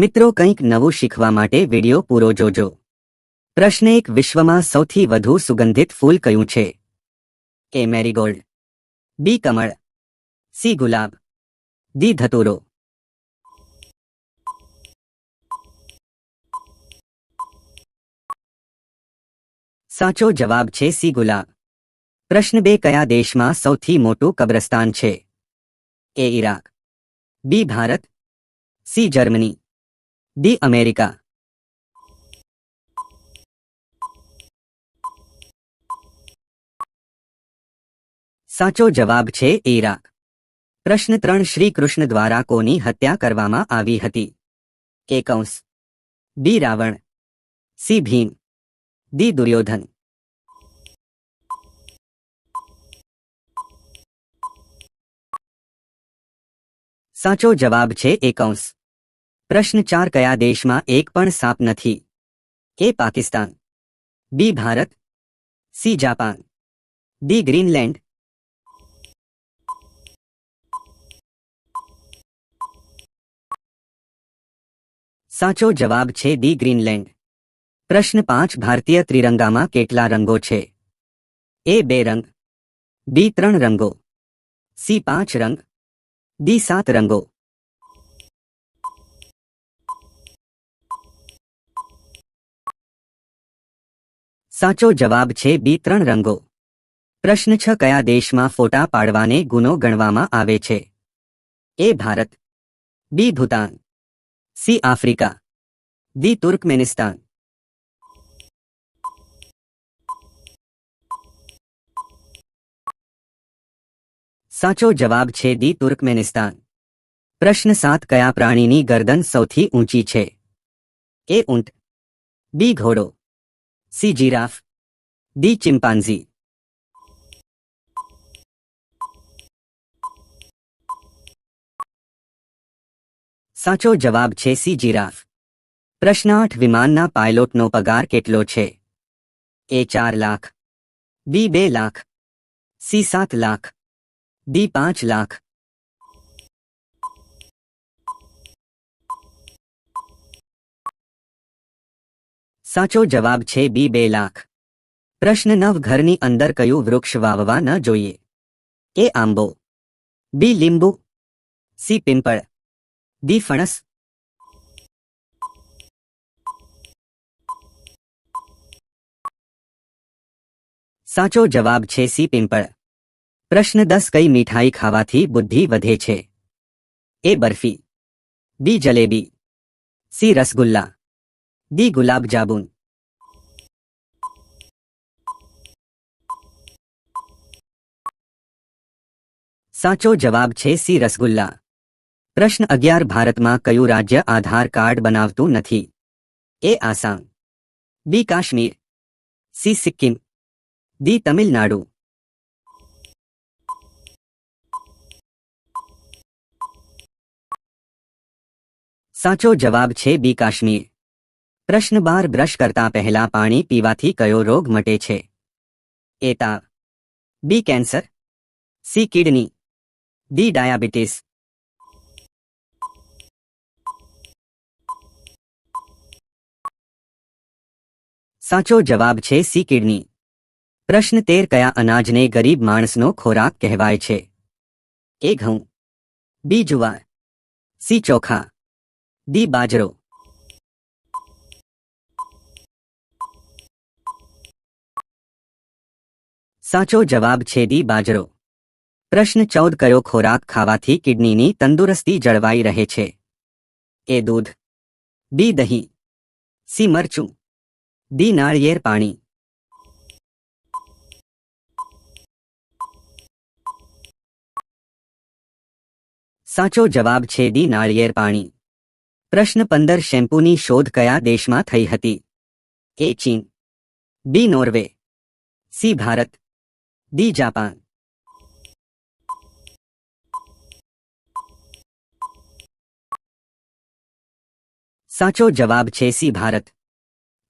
મિત્રો કંઈક નવું શીખવા માટે વિડિયો પૂરો જોજો। પ્રશ્ન 1 વિશ્વમાં સૌથી વધુ સુગંધિત ફૂલ કયું છે? એ મેરીગોલ્ડ, બી કમળ, સી ગુલાબ, ડી ધતુરો। સાચો જવાબ છે સી ગુલાબ। પ્રશ્ન 2 કયા દેશમાં સૌથી મોટું કબ્રસ્તાન છે? A Iraq, B Bharat, C Germany, D America. સાચો જવાબ છે ઇરાક। પ્રશ્ન 3 શ્રી કૃષ્ણ દ્વારા કોની હત્યા કરવામાં આવી હતી? એ કંસ, બી રાવણ, સી ભીમ, ડી દુર્યોધન। સાચો જવાબ છે એ કંસ। પ્રશ્ન 4 કયા દેશમાં એક પણ સાપ નથી? A Pakistan, B Bharat, C Japan, D Greenland. સાચો જવાબ છે ડી ગ્રીનલેન્ડ। પ્રશ્ન 5 ભારતીય ત્રિરંગામાં કેટલા રંગો છે? એ 2 રંગ, બી 3 રંગો, સી 5 રંગ, ડી 7 રંગો। સાચો જવાબ છે બી 3 રંગો। પ્રશ્ન 6 કયા દેશમાં ફોટા પાડવાને ગુનો ગણવામાં આવે છે? A Bharat, B Bhutan, C Africa, D Turkmenistan. સાચો જવાબ છે ડી તુર્કમેનિસ્તાન। પ્રશ્ન 7 કયા પ્રાણીની ગરદન સૌથી ઊંચી છે? એ ઊંટ, બી ઘોડો, સી જીરાફ, ડી ચિમ્પાન્ઝી। સાચો જવાબ છે સી જીરાફ। પ્રશ્ન 8 વિમાનના પાયલોટનો પગાર કેટલો છે? એ 4 લાખ, બી 2 લાખ, સી 7 લાખ, ડી 5 લાખ। સાચો જવાબ છે બી 2 લાખ। પ્રશ્ન 9 ઘરની અંદર કયું વૃક્ષ વાવવા ન જોઈએ? એ આંબો, બી લીંબુ, સી પીંપળ, ડી ફણસ। સાચો જવાબ છે સી પીંપળ। પ્રશ્ન 10 કઈ મીઠાઈ ખાવાથી બુદ્ધિ વધે છે? એ બરફી, બી જલેબી, સી રસગુલ્લા, ડી ગુલાબ જામુન। સાચો જવાબ છે સી રસગુલ્લા। પ્રશ્ન 11 ભારતમાં કયું રાજ્ય આધાર કાર્ડ બનાવતું નથી? એ આસામ, બી કાશ્મીર, સી સિક્કિમ, ડી તમિલનાડુ। સાચો જવાબ છે બી કાશ્મીર। પ્રશ્ન 12 બ્રશ કરતા પહેલા પાણી પીવાથી કયો રોગ મટે છે? એ તાવ, B cancer, C kidney, D diabetes. સાચો જવાબ છે સી કિડની। પ્રશ્ન 13 કયા અનાજને ગરીબ માણસનો ખોરાક કહેવાય છે? એ ઘઉં, બી જુવાર, સી ચોખા, ડી બાજરો। સાચો જવાબ છે ડી બાજરો। પ્રશ્ન 14 કયો ખોરાક ખાવાથી કિડનીની તંદુરસ્તી જળવાઈ રહે છે? એ દૂધ, બી દહીં, સી મરચું, ડી નાળિયેર પાણી। સાચો જવાબ છે ડી નાળિયેર પાણી। પ્રશ્ન 15 શેમ્પૂની શોધ કયા દેશમાં થઈ હતી? એ ચીન, B Norway, C Bharat, D Japan. સાચો જવાબ છે સી ભારત।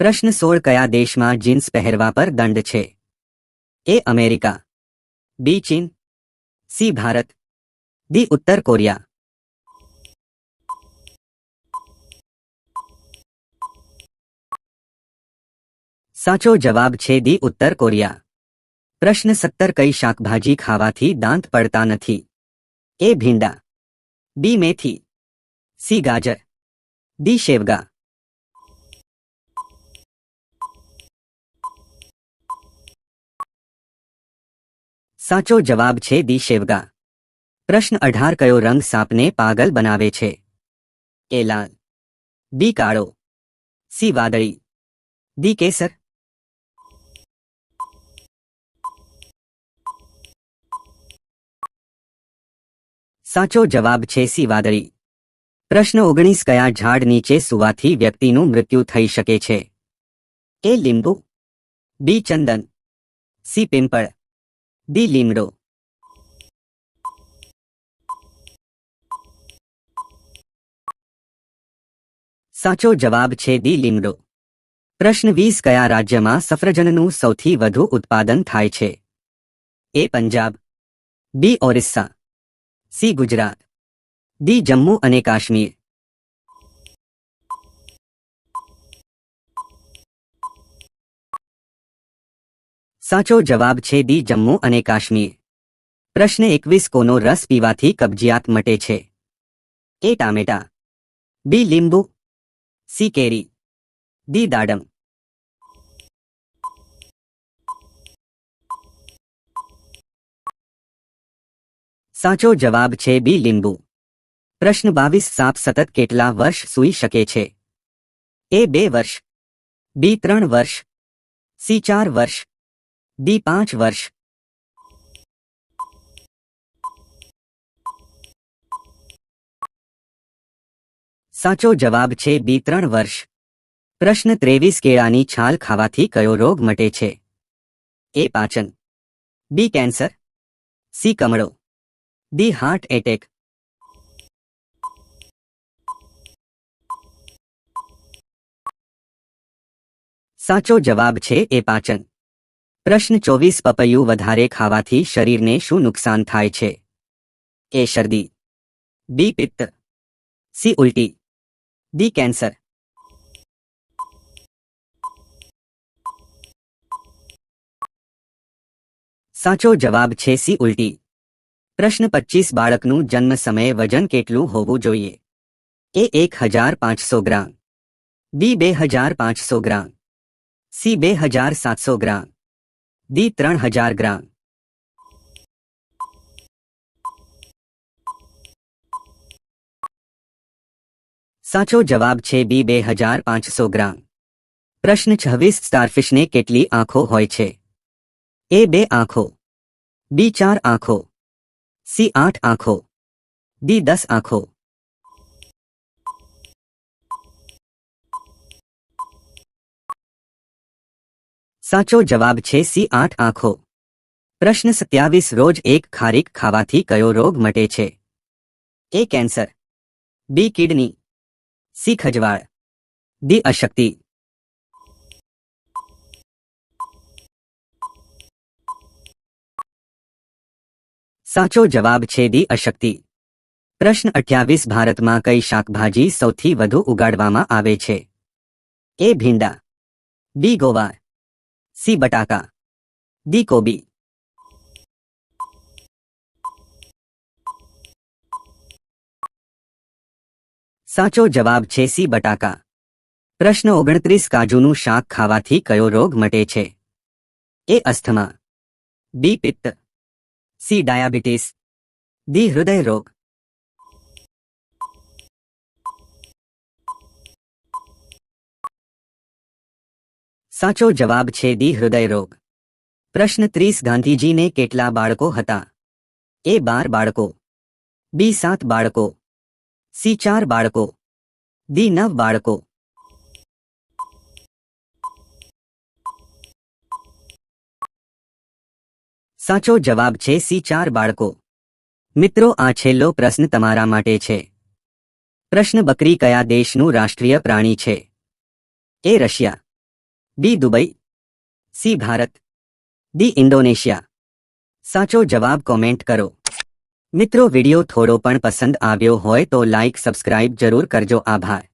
પ્રશ્ન 16 કયા દેશમાં જીન્સ પહેરવા પર દંડ છે? એ અમેરિકા, બી ચીન, સી ભારત, ડી ઉત્તર કોરિયા। સાચો જવાબ છે ડી ઉત્તર કોરિયા. પ્રશ્ન 17 કઈ શાકભાજી ખાવાથી દાંત પડતા નથી? એ ભીંડા, બી મેથી, સી ગાજર, ડી શેવગા. સાચો જવાબ છે ડી શેવગા. પ્રશ્ન 18 કયો રંગ સાપને પાગલ બનાવે છે? એ લાલ, બી કાળો, સી વાદળી, ડી કેસર. સાચો જવાબ છે સી વાદળી. પ્રશ્ન 19 કયા ઝાડ નીચે સૂવાથી વ્યક્તિનું મૃત્યુ થઈ શકે છે? એ લીંબુ, બી ચંદન, સી પિંપળ, ડી લીમડો. સાચો જવાબ છે ડી લીમડો. પ્રશ્ન 20 કયા રાજ્યમાં સફરજનનું સૌથી વધુ ઉત્પાદન થાય છે? એ પંજાબ, બી ઓરિસ્સા, સી ગુજરાત, ડી જમ્મુ અને કાશ્મીર. સાચો જવાબ છે ડી જમ્મુ અને કાશ્મીર. પ્રશ્ન 21 કોનો રસ પીવાથી કબજિયાત મટે છે? એ ટામેટા, બી લીંબુ, સી કેરી, ડી દાડમ. સાચો જવાબ છે બી લીંબુ. પ્રશ્ન 22 સાપ સતત કેટલા વર્ષ સૂઈ શકે છે? એ 2 વર્ષ, બી 3 વર્ષ, સી 4 વર્ષ, ડી 5 વર્ષ. સાચો જવાબ છે બી 3 વર્ષ. પ્રશ્ન 23 કેળાની છાલ ખાવાથી કયો રોગ મટે છે? એ પાચન, બી કેન્સર, સી કમળો, ડી હાર્ટ એટેક. સાચો જવાબ છે એ પાચન. પ્રશ્ન 24 પપૈયું વધારે ખાવાથી શરીરને શું નુકસાન થાય છે? એ શરદી, બી પિત્ત, સી ઉલટી, ડી કેન્સર. સાચો જવાબ છે સી ઉલટી. પ્રશ્ન 25 બાળકનું જન્મ સમયે વજન કેટલું હોવું જોઈએ? એ 1500 ગ્રામ, બી 2500 ગ્રામ, સી 2700 ગ્રામ, ડી 3000 ગ્રામ. સાચો જવાબ છે બી 2500 ગ્રામ. પ્રશ્ન 26 સ્ટારફિશને કેટલી આંખો હોય છે? એ 2 આંખો, બી 4 આંખો, સી 8 આંખો, ડી 10 આંખો. સાચો જવાબ છે સી 8 આંખો. પ્રશ્ન 27 રોજ એક ખારીક ખાવાથી કયો રોગ મટે છે? A cancer, B kidney, C ખજવાળ, ડી અશક્તિ. સાચો જવાબ છે ડી અશક્તિ. પ્રશ્ન 28 ભારતમાં કઈ શાકભાજી સૌથી વધુ ઉગાડવામાં આવે છે? એ ભીંડા, બી ગોવાર, સી બટાકા, ડી કોબી. સાચો જવાબ છે સી બટાકા. પ્રશ્ન 29 કાજુનું શાક ખાવાથી કયો રોગ મટે છે? એ અસ્થમા, બી પિત્ત, સી ડાયાબિટીસ, ડી હૃદય રોગ. સાચો જવાબ છે ડી હૃદય રોગ. પ્રશ્ન 30 ગાંધીજીને કેટલા બાળકો હતા? એ 12 બાળકો, બી 7 બાળકો, સી 4 બાળકો, ડી 9 બાળકો. સાચો જવાબ છે સી 4 બાળકો. મિત્રો આ છેલ્લો પ્રશ્ન તમારા માટે છે. પ્રશ્ન બકરી કયા દેશનું રાષ્ટ્રીય પ્રાણી છે? A Russia, B Dubai, C Bharat, D Indonesia. સાચો જવાબ કોમેન્ટ કરો. મિત્રો વિડિયો થોડો પણ પસંદ આવ્યો હોય તો લાઇક સબસ્ક્રાઇબ જરૂર કરજો. આભાર.